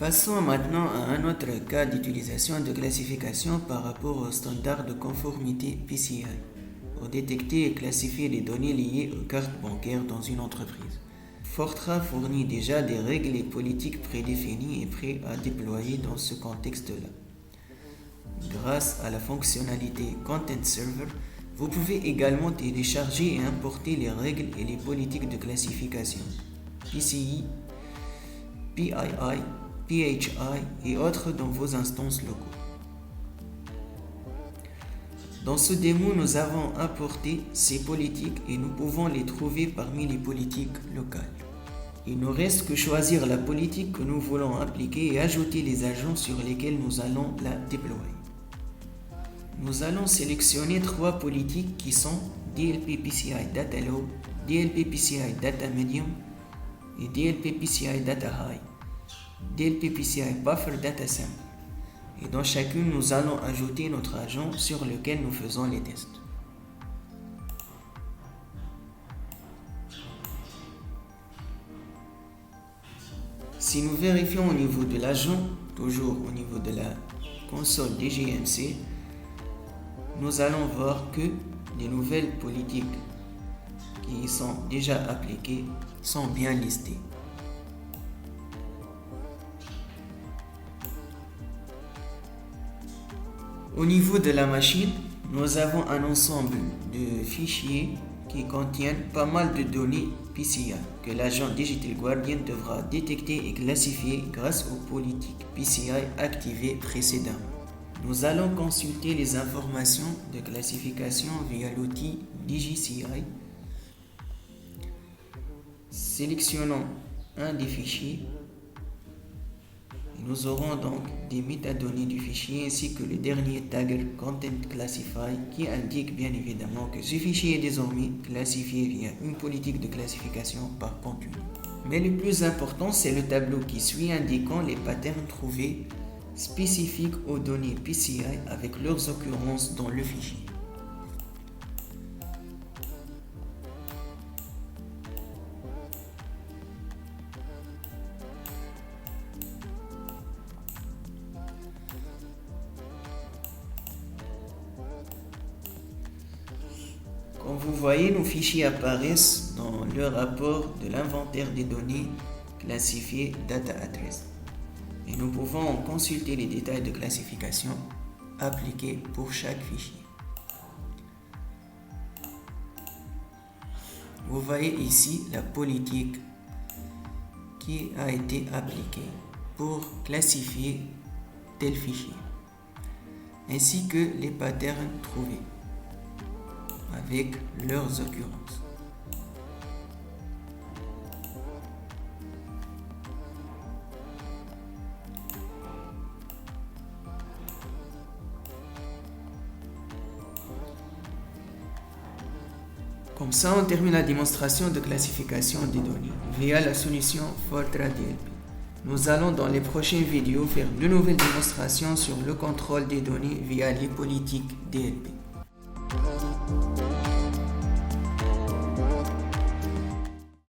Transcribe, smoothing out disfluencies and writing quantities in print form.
Passons maintenant à un autre cas d'utilisation de classification par rapport au standard de conformité PCI pour détecter et classifier les données liées aux cartes bancaires dans une entreprise. Fortran fournit déjà des règles et politiques prédéfinies et prêts à déployer dans ce contexte-là. Grâce à la fonctionnalité Content Server, vous pouvez également télécharger et importer les règles et les politiques de classification PCI, PII, PHI et autres dans vos instances locaux. Dans ce démo, nous avons importé ces politiques et nous pouvons les trouver parmi les politiques locales. Il ne reste que choisir la politique que nous voulons appliquer et ajouter les agents sur lesquels nous allons la déployer. Nous allons sélectionner 3 politiques qui sont DLP PCI Data Low, DLP PCI Data Medium et DLP PCI Data High, DLP PCI Buffer Data Sample. Et dans chacune, nous allons ajouter notre agent sur lequel nous faisons les tests. Si nous vérifions au niveau de l'agent, toujours au niveau de la console DGMC, nous allons voir que les nouvelles politiques qui sont déjà appliquées sont bien listées. Au niveau de la machine, nous avons un ensemble de fichiers qui contiennent pas mal de données PCI que l'agent Digital Guardian devra détecter et classifier grâce aux politiques PCI activées précédemment. Nous allons consulter les informations de classification via l'outil DigiCI. Sélectionnons un des fichiers. Nous aurons donc des métadonnées du fichier ainsi que le dernier tagger Content Classify qui indique bien évidemment que ce fichier est désormais classifié via une politique de classification par contenu. Mais le plus important, c'est le tableau qui suit indiquant les patterns trouvés spécifiques aux données PCI avec leurs occurrences dans le fichier. Comme vous voyez, nos fichiers apparaissent dans le rapport de l'inventaire des données classifiées Data Address. Et nous pouvons consulter les détails de classification appliqués pour chaque fichier. Vous voyez ici la politique qui a été appliquée pour classifier tel fichier, ainsi que les patterns trouvés avec leurs occurrences. Comme ça, on termine la démonstration de classification des données via la solution Fortran DLP. Nous allons dans les prochaines vidéos faire de nouvelles démonstrations sur le contrôle des données via les politiques DLP.